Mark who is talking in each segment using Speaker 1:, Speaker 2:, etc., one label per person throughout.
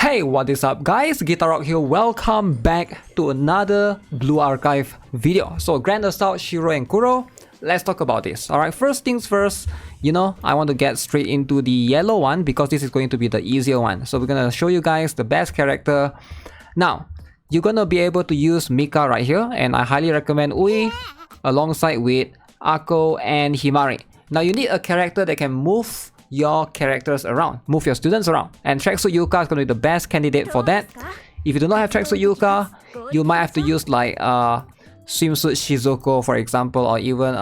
Speaker 1: Hey, what is up guys? Guitar Rock here. Welcome back to another Blue Archive video. So Grand Assault, Shiro and Kuro. Let's talk about this. Alright, first things first, I want to get straight into the yellow one because this is going to be the easier one. So we're gonna show you guys the best character. Now, you're gonna be able to use Mika right here, and I highly recommend Ui alongside with Ako and Himari. Now you need a character that can move your characters around, move your students around, and Tracksuit Yuka is going to be the best candidate for that. If you do not have Tracksuit Yuka, you might have to use like Swimsuit Shizuko for example, or even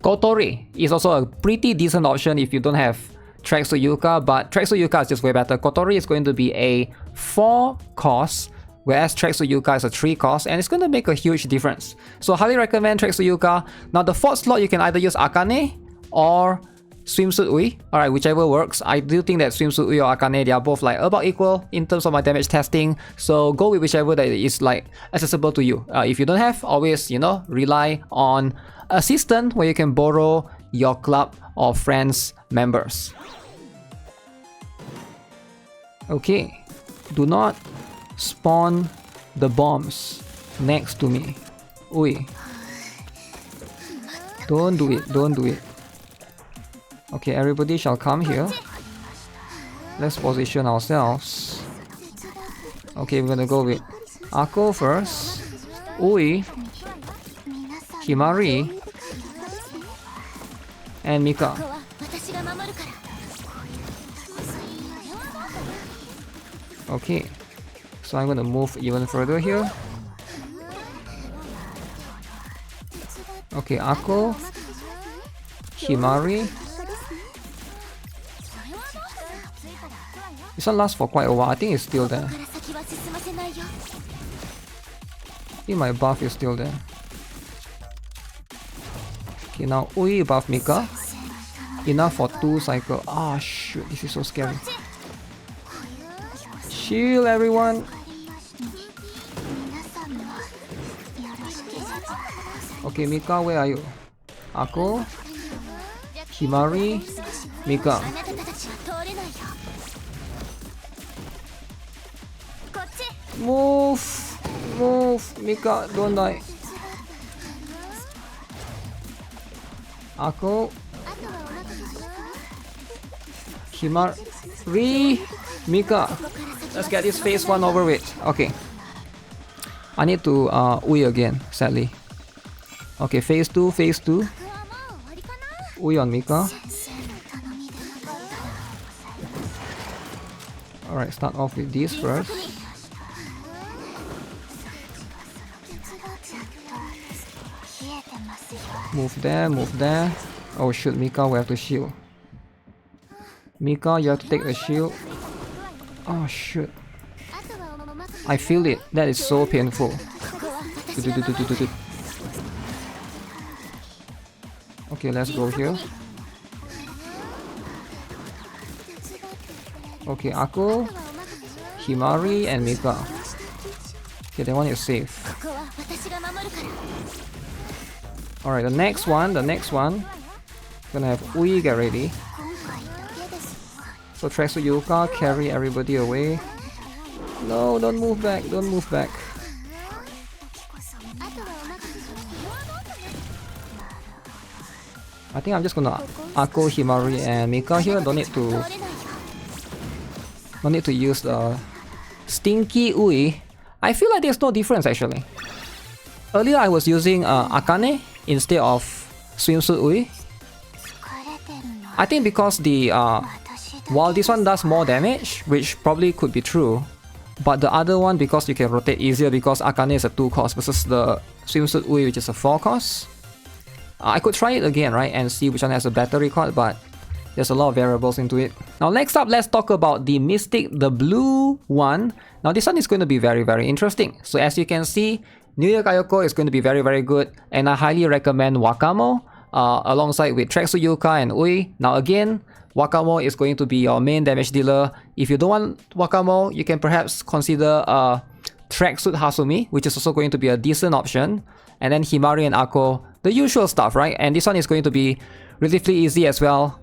Speaker 1: Kotori is also a pretty decent option if you don't have Tracksuit Yuka, but Tracksuit Yuka is just way better. Kotori is going to be a 4 cost, whereas Tracksuit Yuka is a 3 cost, and it's going to make a huge difference. So highly recommend Tracksuit Yuka. Now the 4th slot you can either use Akane or Swimsuit Ui, alright, whichever works. I do think that Swimsuit Ui or Akane, they are both like about equal in terms of my damage testing, so go with whichever that is like accessible to you. If you don't have, always rely on assistant where you can borrow your club or friends members. Okay, do not spawn the bombs next to me. Ui, don't do it, don't do it. Okay, everybody shall come here. Let's position ourselves. Okay, we're gonna go with Ako first, Ui, Himari, and Mika. Okay, so I'm gonna move even further here. Okay, Ako, Himari. This one lasts for quite a while. I think it's still there. I think my buff is still there. Okay, now Ui buff Mika. Enough for 2 cycles. Ah, shoot, this is so scary. Shield, everyone. Okay, Mika, where are you? Ako, Himari, Mika. Move! Move! Mika, don't die. Ako, Himari, Mika. Let's get this phase 1 over with. Okay. I need to Ui again, sadly. Okay, phase 2, phase 2. Ui on Mika. Alright, start off with this first. Move there, move there. Oh shoot, Mika, we have to shield. Mika, you have to take the shield. Oh shoot. I feel it. That is so painful. Okay, let's go here. Okay, Ako, Himari, and Mika. Okay, that one is safe. Alright, the next one. Gonna have Ui get ready. So Tracksuit Yuka, carry everybody away. No, don't move back, don't move back. I think I'm just gonna Ako, Himari, and Mika here. Don't need to use the Stinky Ui. I feel like there's no difference actually. Earlier I was using Akane instead of Swimsuit Ui. I think because the while this one does more damage, which probably could be true, but the other one, because you can rotate easier because Akane is a 2 cost versus the Swimsuit Ui which is a 4 cost. I could try it again, right, and see which one has a better record, but there's a lot of variables into it. Now next up, let's talk about the Mystic, the blue one. Now this one is going to be very, very interesting. So as you can see, New Year Kayoko is going to be very, very good, and I highly recommend Wakamo alongside with Tracksuit Yuka and Ui. Now again, Wakamo is going to be your main damage dealer. If you don't want Wakamo, you can perhaps consider Tracksuit Hasumi, which is also going to be a decent option. And then Himari and Ako, the usual stuff, right? And this one is going to be relatively easy as well.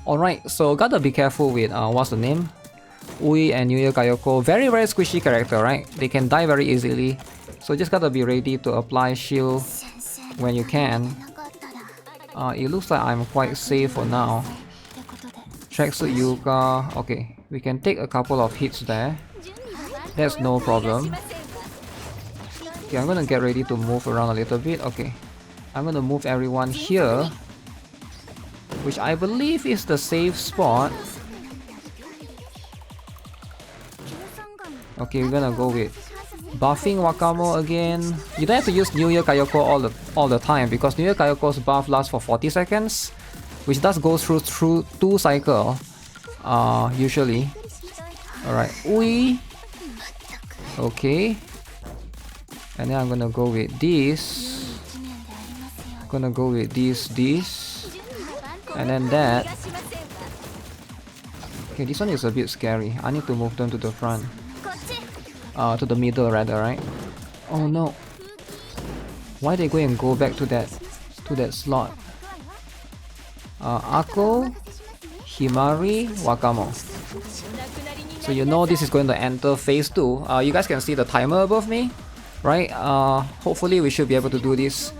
Speaker 1: Alright, so gotta be careful with, what's the name? Ui and New Year Kayoko, very squishy character, right? They can die very easily. So just gotta be ready to apply shield when you can. It looks like I'm quite safe for now. Tracksuit Yuka, okay. We can take a couple of hits there. That's no problem. Okay, I'm gonna get ready to move around a little bit. Okay. I'm gonna move everyone here, which I believe is the safe spot. Okay, we're gonna go with buffing Wakamo again. You don't have to use New Year Kayoko all the time because New Year Kayoko's buff lasts for 40 seconds, which does go through 2 cycles, usually. Alright, Ui. Okay. And then I'm gonna go with this. Gonna go with this, and then that. Okay, this one is a bit scary. I need to move them to the front. To the middle rather, right? Oh no. Why they go and go back to that slot? Ako, Himari, Wakamo. So you know this is going to enter phase 2. You guys can see the timer above me, right? Hopefully we should be able to do this.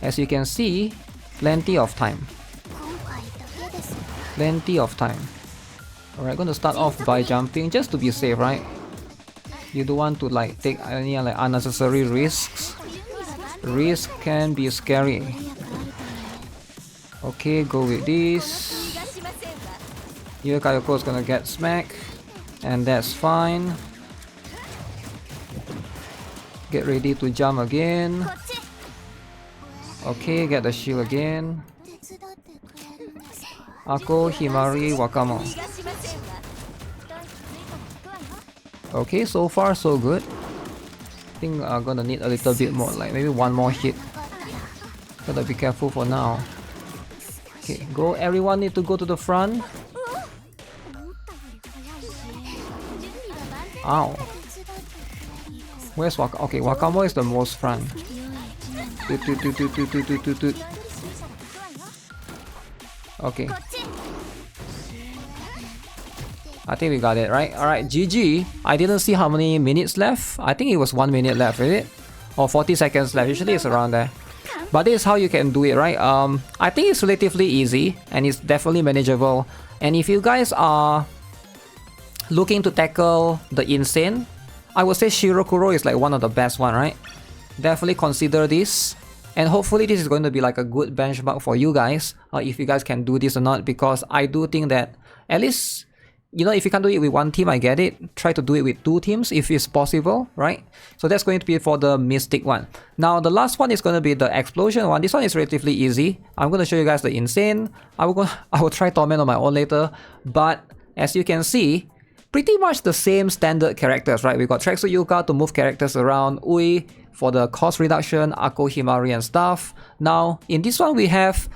Speaker 1: As you can see, plenty of time. Plenty of time. Alright, gonna start off by jumping just to be safe, right? You don't want to like take any like unnecessary risks. Risk can be scary. Okay, go with this. Here Kayoko is gonna get smacked, and that's fine. Get ready to jump again. Okay, get the shield again. Ako, Himari, Wakamo. Okay, so far so good. I think I'm gonna need a little bit more, like maybe one more hit. Gotta be careful for now. Okay, go. Everyone need to go to the front. Ow. Where's Wakamo? Okay, Wakamo is the most front. Okay. I think we got it, right? Alright, GG. I didn't see how many minutes left. I think it was 1 minute left, is it? Or 40 seconds left. Usually it's around there. But this is how you can do it, right? I think it's relatively easy and it's definitely manageable. And if you guys are looking to tackle the insane, I would say SHIRO KURO is like one of the best one, right? Definitely consider this. And hopefully this is going to be like a good benchmark for you guys, if you guys can do this or not, because I do think that at least, you know, if you can't do it with one team, I get it. Try to do it with 2 teams if it's possible, right? So that's going to be for the Mystic one. Now the last one is going to be the Explosion one. This one is relatively easy. I'm going to show you guys the Insane. I will try Torment on my own later, but as you can see, pretty much the same standard characters, right? We got Tracksuit Yuka to move characters around, Ui for the cost reduction, Ako, Himari and stuff. Now in this one we have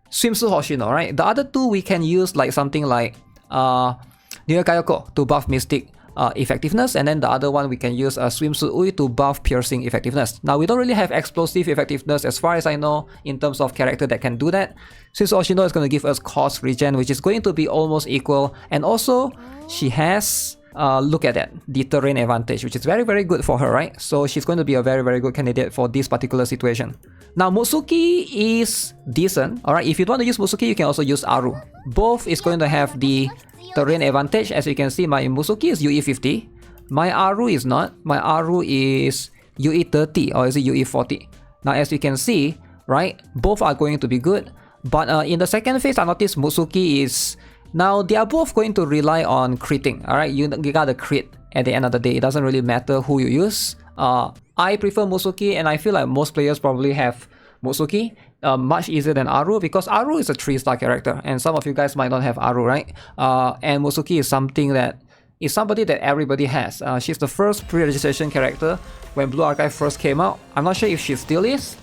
Speaker 1: Swimsuit Hoshino, right? The other 2 we can use like something like New Year Kayoko to buff Mystic effectiveness, and then the other one we can use a Swimsuit Ui to buff Piercing effectiveness. Now we don't really have Explosive effectiveness as far as I know in terms of character that can do that. Swimsuit Hoshino is going to give us cost regen, which is going to be almost equal, and also she has look at that, the terrain advantage, which is very good for her, right? So she's going to be a very good candidate for this particular situation. Now Musuki is decent, alright. If you want to use Musuki, you can also use Aru. Both is going to have the terrain advantage. As you can see, my Musuki is UE 50. My Aru is not. My Aru is UE 30 or is it UE 40? Now as you can see, right, both are going to be good. But in the second phase, I noticed Musuki is... Now, they are both going to rely on critting, alright? You gotta crit at the end of the day. It doesn't really matter who you use. I prefer Musuki, and I feel like most players probably have Musuki. Much easier than Aru, because Aru is a 3-star character, and some of you guys might not have Aru, right? And Musuki is something that is somebody that everybody has. She's the first pre-registration character when Blue Archive first came out. I'm not sure if she still is,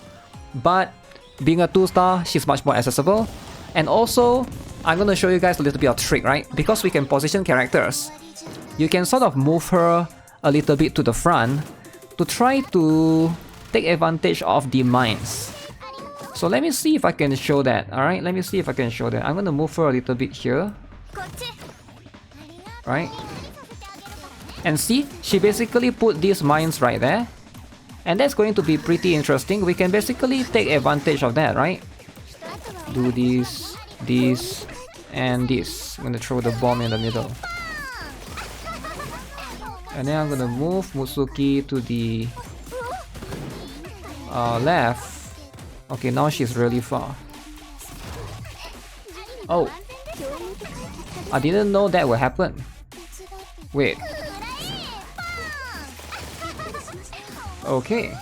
Speaker 1: but being a 2-star, she's much more accessible. And also, I'm gonna show you guys a little bit of trick, right? Because we can position characters, you can sort of move her a little bit to the front to try to take advantage of the mines. So let me see if I can show that, alright? Let me see if I can show that. I'm gonna move her a little bit here. Right? And see, she basically put these mines right there. And that's going to be pretty interesting. We can basically take advantage of that, right? Do this, this, and this. I'm gonna throw the bomb in the middle. And then I'm gonna move Musuki to the left. Okay, now she's really far. Oh, I didn't know that would happen. Wait. Okay.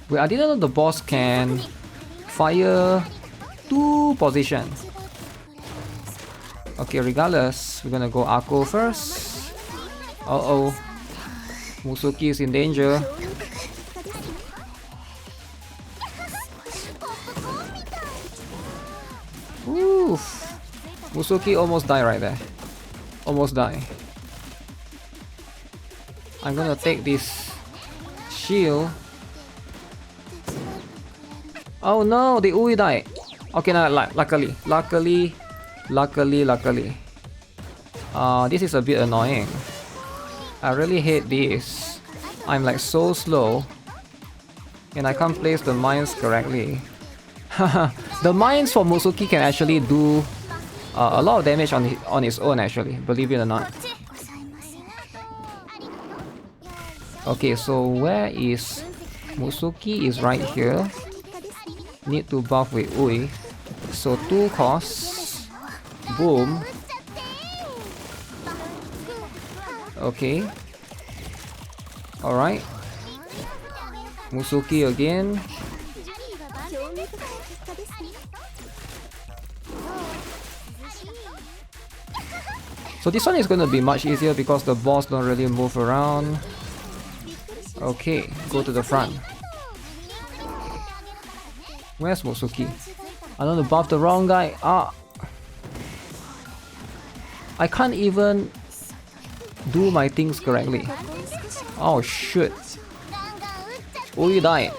Speaker 1: Wait, I didn't know the boss can fire 2 positions. Okay, regardless, we're gonna go Akko first. Uh-oh. Musuki is in danger. Oof. Musuki almost died right there. Almost died. I'm gonna take this shield. Oh no, the Ui died. Okay, no, luckily. This is a bit annoying. I really hate this. I'm like so slow. And I can't place the mines correctly. The mines for Musuki can actually do a lot of damage on its own actually, believe it or not. Okay, so where is Musuki? Is right here. Need to buff with Ui. So 2 costs. Boom. Okay. Alright. Musuki again. So this one is going to be much easier because the boss don't really move around. Okay, go to the front. Where's Musuki? I don't know, buff the wrong guy. Ah, I can't even do my things correctly. Oh shit. Ui died.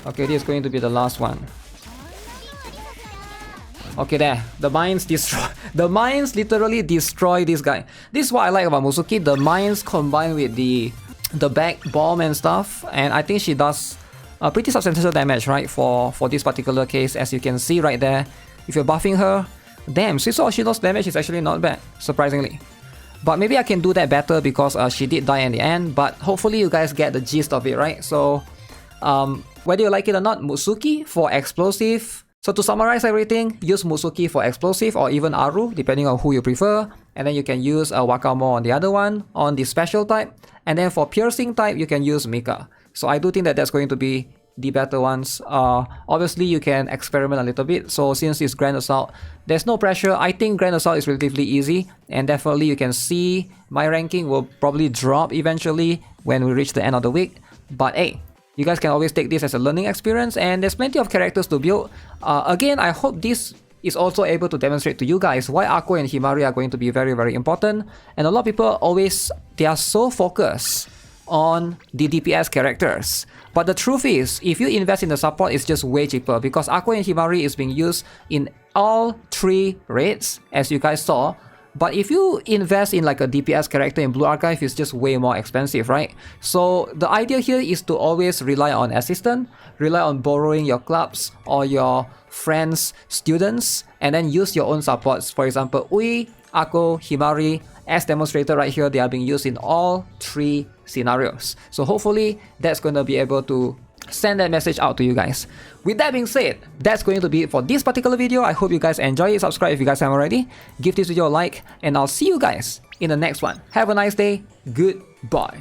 Speaker 1: Okay, this is going to be the last one. Okay, there. The mines destroy. The mines literally destroy this guy. This is what I like about Musuki. The mines combined with the back bomb and stuff, and I think she does pretty substantial damage, right? For this particular case, as you can see right there. If you're buffing her, damn, she lost damage is actually not bad, surprisingly. But maybe I can do that better because she did die in the end. But hopefully you guys get the gist of it, right? So whether you like it or not, Musuki for explosive. So to summarize everything, use Musuki for explosive or even Aru, depending on who you prefer. And then you can use Wakamo on the other one, on the special type. And then for piercing type, you can use Mika. So I do think that that's going to be the better ones. Obviously, you can experiment a little bit. So since it's Grand Assault, there's no pressure. I think Grand Assault is relatively easy. And definitely you can see my ranking will probably drop eventually when we reach the end of the week. But hey, you guys can always take this as a learning experience, and there's plenty of characters to build. Again, I hope this is also able to demonstrate to you guys why Akko and Himari are going to be very, very important. And a lot of people they are so focused on the DPS characters. But the truth is, if you invest in the support, it's just way cheaper because Akko and Himari is being used in all 3 raids, as you guys saw. But if you invest in like a DPS character in Blue Archive, it's just way more expensive, right? So the idea here is to always rely on assistant, rely on borrowing your clubs or your friends, students, and then use your own supports. For example, Ui, Akko, Himari, as demonstrated right here, they are being used in all 3 scenarios. So hopefully that's going to be able to send that message out to you guys. With that being said, that's going to be it for this particular video. I hope you guys enjoy it. Subscribe if you guys haven't already. Give this video a like, and I'll see you guys in the next one. Have a nice day. Goodbye.